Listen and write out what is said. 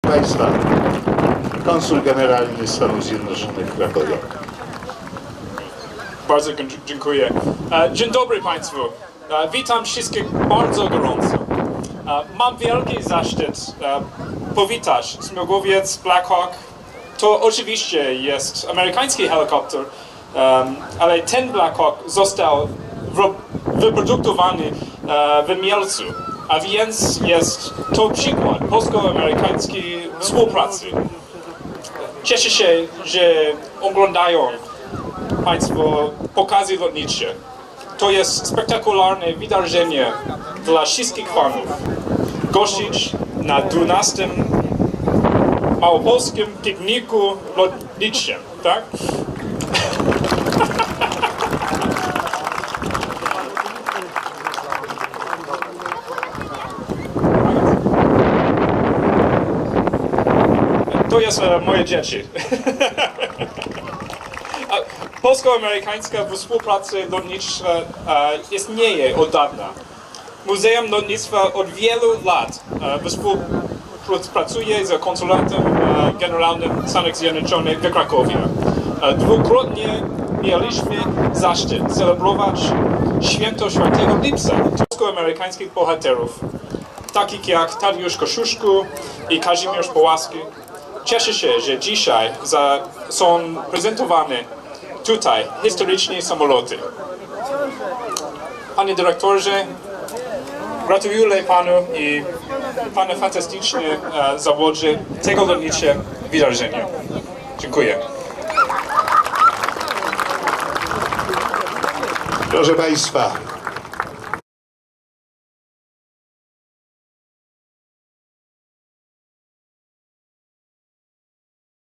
Państwa, konsul generalny Stanów Zjednoczonych w Krakowie. Bardzo dziękuję. Dzień dobry Państwu. Witam wszystkich bardzo gorąco. Mam wielki zaszczyt powitać śmigłowiec Black Hawk. To oczywiście jest amerykański helikopter, ale ten Black Hawk został wyprodukowany w Mielcu, a więc jest to przykład polsko-amerykańskiej współpracy. Cieszę się, że oglądają Państwo pokazy lotnicze. To jest spektakularne wydarzenie dla wszystkich fanów. Gościć na 12. Małopolskim pikniku lotniczym, tak? To jest moje dzieci. Polsko-amerykańska współpraca lotnicza istnieje od dawna. Muzeum Lotnictwa od wielu lat współpracuje z Konsulatem Generalnym Stanów Zjednoczonych w Krakowie. Dwukrotnie mieliśmy zaszczyt celebrować święto 4 lipca polsko-amerykańskich bohaterów, takich jak Tadeusz Kosciuszko i Kazimierz Połaski. Cieszę się, że dzisiaj są prezentowane tutaj historyczne samoloty. Panie dyrektorze, gratuluję Panu i Pana fantastyczne zawodzie tego lotniczego wydarzenia. Dziękuję. Proszę Państwa,